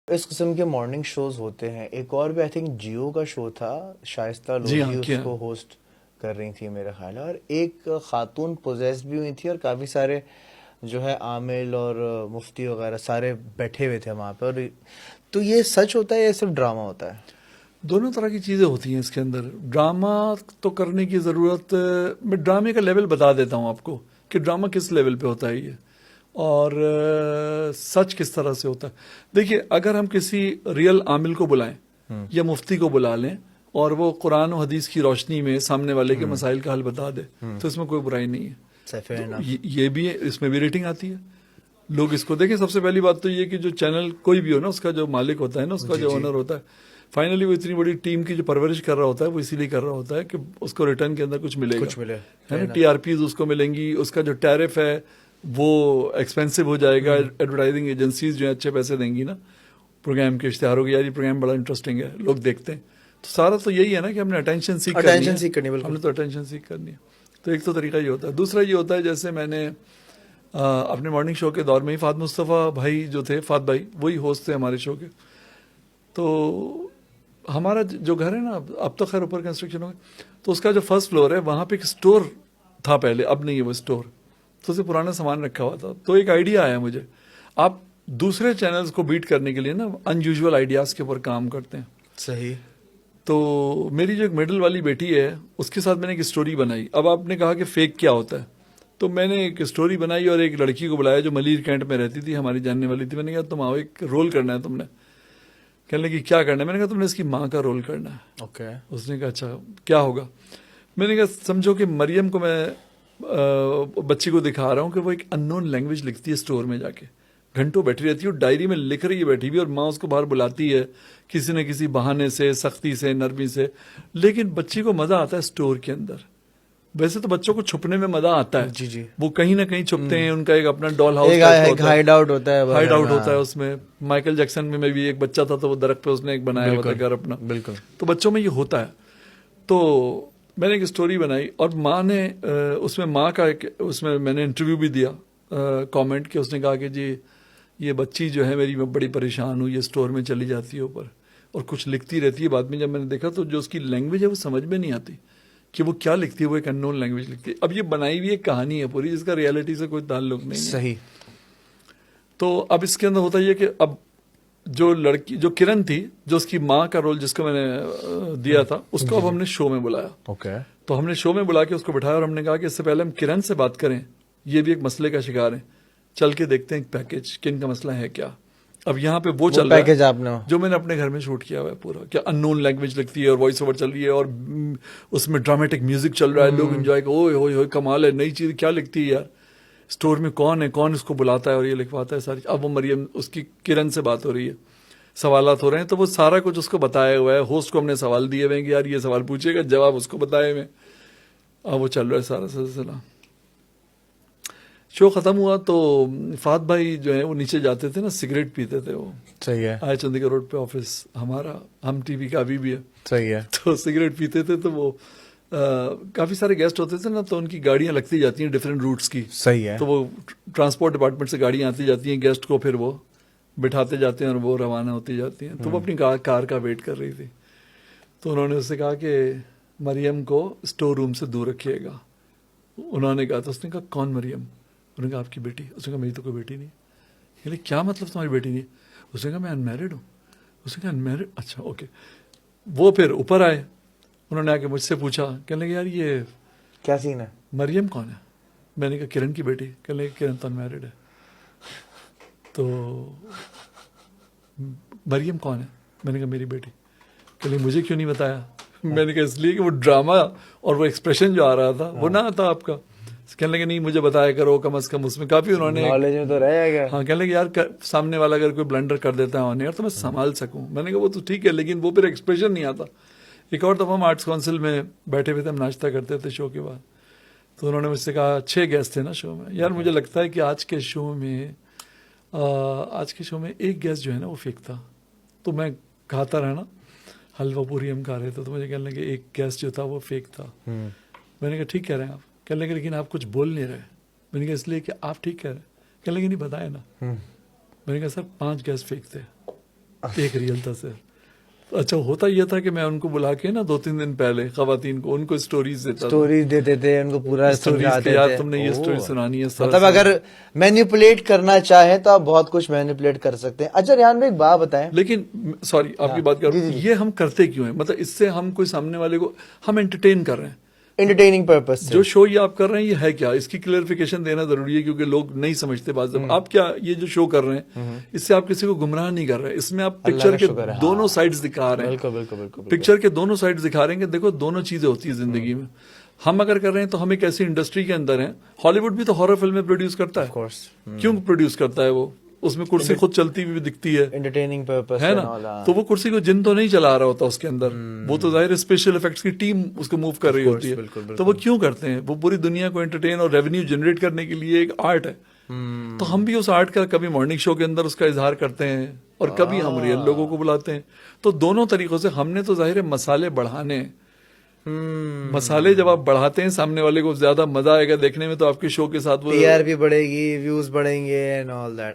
اس قسم کے morning shows ہوتے ہیں. ایک اور بھی آئی تھنک جیو کا شو تھا, شائستہ جی ہاں لودھی اس کیا. کو ہوسٹ کر رہی تھی میرا خیال ہے, اور ایک خاتون پوزیس بھی ہوئی تھی, اور کافی سارے جو ہے عامل اور مفتی وغیرہ سارے بیٹھے ہوئے تھے وہاں پہ. اور تو یہ سچ ہوتا ہے یا صرف ڈرامہ ہوتا ہے؟ دونوں طرح کی چیزیں ہوتی ہیں اس کے اندر. ڈرامہ تو کرنے کی ضرورت, میں ڈرامے کا لیول بتا دیتا ہوں آپ کو کہ ڈرامہ کس لیول پہ ہوتا ہے یہ, اور سچ کس طرح سے ہوتا ہے. دیکھیے, اگر ہم کسی ریئل عامل کو بلائیں یا مفتی کو بلا لیں اور وہ قرآن و حدیث کی روشنی میں سامنے والے کے مسائل کا حل بتا دے تو اس میں کوئی برائی نہیں ہے. یہ بھی ہے, اس میں بھی ریٹنگ آتی ہے, لوگ اس کو دیکھیں. سب سے پہلی بات تو یہ کہ جو چینل کوئی بھی ہو نا, اس کا جو مالک ہوتا ہے نا, اس کا جو اونر ہوتا ہے, فائنلی وہ اتنی بڑی ٹیم کی جو پرورش کر رہا ہوتا ہے وہ اسی لیے کر رہا ہوتا ہے کہ اس کو ریٹرن کے اندر کچھ ملے گا, ہے نا. ٹی آر پیز اس کو ملیں گی, اس کا جو ٹیرف ہے وہ ایکسپینسو ہو جائے گا, ایڈورٹائزنگ ایجنسیز جو ہیں اچھے پیسے دیں گی نا پروگرام کے اشتہاروں کی, یار یہ پروگرام بڑا انٹرسٹنگ ہے, لوگ دیکھتے ہیں. تو سارا تو یہی ہے نا کہ ہم نے اٹینشن سیک کرنی ہے, ہم نے تو اٹینشن سیک کرنی ہے. تو ایک تو طریقہ یہ ہوتا ہے. دوسرا یہ ہوتا ہے, جیسے میں نے اپنے مارننگ شو کے دور میں ہی فہد مصطفیٰ بھائی جو تھے, فہد بھائی وہی ہوسٹ تھے ہمارے شو کے. تو ہمارا جو گھر ہے نا, اب تو خیر اوپر کنسٹرکشن ہو گیا, تو اس کا جو فرسٹ فلور ہے وہاں پہ ایک اسٹور تھا پہلے, اب نہیں ہے وہ اسٹور, تو اسے پرانا سامان رکھا ہوا تھا. تو ایک آئیڈیا آیا مجھے, آپ دوسرے چینلز کو بیٹ کرنے کے لیے نا ان یوزول آئیڈیاز کے اوپر کام کرتے ہیں. صحیح. تو میری جو ایک مڈل والی بیٹی ہے اس کے ساتھ میں نے ایک اسٹوری بنائی. اب آپ نے کہا کہ فیک کیا ہوتا ہے, تو میں نے ایک اسٹوری بنائی اور ایک لڑکی کو بلایا جو ملیر کینٹ میں رہتی تھی, ہماری جاننے والی تھی. میں نے کہا تم آؤ, ایک رول کرنا ہے تم نے. کہنے لگی کیا کرنا ہے؟ میں نے کہا تم نے اس کی ماں کا رول کرنا ہے. اوکے. اس نے کہا اچھا کیا ہوگا؟ میں نے کہا سمجھو کہ مریم کو میں بچی کو دکھا رہا ہوں کہ وہ ایک ان نون لینگویج لکھتی ہے اسٹور میں جا کے, گھنٹوں بیٹھی رہتی ہے اور ڈائری میں لکھ رہی ہے بیٹھی بھی, اور ماں اس کو باہر بلاتی ہے کسی نہ کسی بہانے سے, سختی سے, نرمی سے, لیکن بچی کو مزہ آتا ہے اسٹور کے اندر. ویسے تو بچوں کو چھپنے میں مزہ آتا ہے, جی جی, وہ کہیں نہ کہیں چھپتے ہیں, ان کا ایک اپنا ڈال ہاؤس ہائیڈ آؤٹ ہوتا ہے, ہائیڈ آؤٹ ہوتا ہے اس میں. مائیکل جیکسن میں بھی ایک بچہ تھا تو وہ درخت پہ اس نے ایک بنایا ہوا تھا گھر اپنا. بالکل. تو بچوں میں یہ ہوتا ہے. تو میں نے ایک اسٹوری بنائی اور ماں نے اس میں, ماں کا ایک اس میں نے انٹرویو بھی دیا, کامنٹ کہ اس نے کہا کہ جی یہ بچی جو ہے میری, میں بڑی پریشان ہوں, یہ اسٹور میں چلی جاتی ہے اوپر اور کچھ لکھتی رہتی ہے. بعد میں جب میں نے دیکھا تو جو اس کی لینگویج ہے وہ سمجھ میں نہیں آتی کہ وہ کیا لکھتی ہے, وہ ایک ان نون لینگویج لکھتی ہے. اب یہ بنائی ہوئی ایک کہانی ہے پوری, جس کا ریئلٹی سے کوئی تعلق نہیں ہے. صحیح. تو اب اس کے اندر ہوتا یہ کہ اب جو لڑکی, جو کرن تھی, جو اس کی ماں کا رول جس کو میں نے دیا تھا, اس کو اب ہم نے شو میں بلایا. اوکے. تو ہم نے شو میں بلا کے اس کو بٹھایا اور ہم نے کہا کہ اس سے پہلے ہم کرن سے بات کریں, یہ بھی ایک مسئلے کا شکار ہے, چل کے دیکھتے ہیں ایک پیکج کہ ان کا مسئلہ ہے کیا. اب یہاں پہ وہ چل پیکج رہا آپ نے جو میں نے اپنے گھر میں شوٹ کیا ہوا ہے پورا, کیا ان نون لینگویج لگتی ہے اور وائس اوور چل رہی ہے اور اس میں ڈرامٹک میوزک چل رہا ہے, لوگ انجوائے, اوئے ہوئے ہوئے کمال ہے, نئی چیز کیا لکھتی ہے یار, اسٹور میں کون ہے, کون اس کو بلاتا ہے اور یہ لکھواتا ہے ساری. اب وہ مریم, اس کی کرن سے بات ہو رہی ہے, سوالات ہو رہے ہیں, تو وہ سارا کچھ اس کو بتایا ہوا ہے. ہوسٹ کو ہم نے سوال دیے ہوئے ہیں کہ یار یہ سوال پوچھے گا, جواب اس کو بتائے ہوئے. اب وہ چل رہا ہے سارا سلسلہ. شو ختم ہوا تو فہد بھائی جو ہے وہ نیچے جاتے تھے نا, سگریٹ پیتے تھے وہ. صحیح ہے. آئے چندی گڑھ روڈ پہ آفس ہمارا, ہم ٹی وی کا ابھی بھی ہے. صحیح ہے. تو سگریٹ پیتے تھے, تو وہ کافی سارے گیسٹ ہوتے تھے نا, تو ان کی گاڑیاں لگتی جاتی ہیں ڈفرینٹ روٹس کی. صحیح ہے. تو وہ ٹرانسپورٹ ڈپارٹمنٹ سے گاڑیاں آتی جاتی ہیں, گیسٹ کو پھر وہ بٹھاتے جاتے ہیں اور وہ روانہ ہوتی جاتی ہیں. تو وہ اپنی کار کا ویٹ کر رہی تھی. تو انہوں نے اس سے کہا کہ مریم کو اسٹور روم سے دور رکھیے گا. انہوں نے کہا, تو اس نے کہا کون مریم؟ انہوں نے کہا آپ کی بیٹی. اس نے کہا میری تو کوئی بیٹی نہیں. کہ کیا مطلب تمہاری بیٹی نہیں؟ اس نے کہا میں انمیرڈ ہوں. اس نے کہا انمیرڈ, اچھا اوکے. وہ پھر اوپر آئے, انہوں نے آ کے مجھ سے پوچھا, کہنے لگے یار یہ کیا سین ہے, مریم کون ہے؟ میں نے کہا کرن کی بیٹی. کہنے لگے کرن تو انمیرڈ ہے. تو مریم کون ہے؟ میں نے کہا میری بیٹی. کہنے لگے مجھے کیوں نہیں بتایا؟ میں نے کہا اس لیے کہ وہ ڈرامہ اور وہ ایکسپریشن جو آ رہا تھا وہ نہ آتا آپ کا. کہنے لگے نہیں مجھے بتایا کرو کم از کم, اس میں کافی انہوں نے نالج میں تو رہے گا. ہاں, کہنے لگے یار سامنے والا اگر کوئی بلنڈر کر دیتا ہے آن ایئر تو میں سنبھال سکوں. میں نے کہا وہ تو ٹھیک ہے, لیکن وہ پھر ایکسپریشن نہیں آتا. ایک اور دفعہ ہم آرٹس کونسل میں بیٹھے ہوئے تھے, ہم ناشتہ کرتے تھے شو کے بعد. تو انہوں نے مجھ سے کہا 6 گیسٹ تھے نا شو میں, یار مجھے لگتا ہے کہ آج کے شو میں ایک گیسٹ جو ہے نا وہ فیک تھا. تو میں کھاتا رہا نا, حلوہ پوری ہم کھا رہے تھے, تو مجھے کہنے لگے ایک گیسٹ جو تھا وہ فیک تھا. میں نے کہا ٹھیک کہہ رہے ہیں آپ. کہنے لگے لیکن آپ کچھ بول نہیں رہے. میں نے کہا اس لیے کہ آپ ٹھیک کہہ رہے ہیں. کہنے لگے نہیں بتائے نا. میں نے کہا سر 5 گیسٹ فیک تھے. ایک ریئل تھا سر. اچھا ہوتا یہ تھا کہ میں ان کو بلا کے نا 2-3 دن پہلے خواتین کو ان کو اسٹوریز دیتا تھا. اسٹوریز دیتے تھے ان کو پورا سمجھاتے یار تھے. تم نے یہ اسٹوری سنانی ہے. مطلب اگر مینیپولیٹ کرنا چاہیں تو آپ بہت کچھ مینیپولیٹ کر سکتے ہیں. اچھا ریحان بھائی ایک بات بتائیں. لیکن سوری آپ کی بات کر رہا ہوں, یہ ہم کرتے کیوں ہیں؟ مطلب اس سے ہم کوئی سامنے والے کو ہم انٹرٹین کر رہے ہیں. انٹرٹیننگ پرپز سے جو شو یہ آپ کر رہے ہیں یہ ہے کیا, اس کی کلیئرفیکیشن دینا ضروری ہے کیونکہ لوگ نہیں سمجھتے بعض. آپ کیا یہ جو شو کر رہے ہیں اس سے آپ کسی کو گمراہ نہیں کر رہے, اس میں آپ پکچر کے دونوں سائڈز دکھا رہے ہیں. بالکل بالکل بالکل پکچر کے دونوں سائڈز دکھا رہے ہیں کہ دیکھو دونوں چیزیں ہوتی ہیں زندگی میں. ہم اگر کر رہے ہیں تو ہم ایک ایسی انڈسٹری کے اندر ہیں. ہالی ووڈ بھی تو ہارر فلمیں پروڈیوس کرتا ہے. کیوں پروڈیوس کرتا ہے وہ؟ اس میں کرسی خود چلتی ہوئی دکھتی ہے, انٹرٹیننگ پرپز ہے نا. تو وہ کرسی کو جن تو نہیں چلا رہا ہوتا اس کے اندر, وہ تو ظاہر اسپیشل افیکٹس کی ٹیم اس کو موو کر رہی ہوتی ہے. تو وہ کیوں کرتے ہیں؟ وہ پوری دنیا کو انٹرٹین اور ریونیو جنریٹ کرنے کے لیے ایک آرٹ ہے. تو ہم بھی اس آرٹ کا کبھی مارننگ شو کے اندر اس کا اظہار کرتے ہیں اور کبھی ہم ریئل لوگوں کو بلاتے ہیں. تو دونوں طریقوں سے ہم نے تو ظاہر مسالے بڑھانے ہیں. مسالے جب آپ بڑھاتے ہیں سامنے والے کو زیادہ مزہ آئے گا دیکھنے میں, تو آپ کے شو کے ساتھ وہ TRP بڑھے گی, ویوز بڑھیں گے اینڈ آل دیٹ.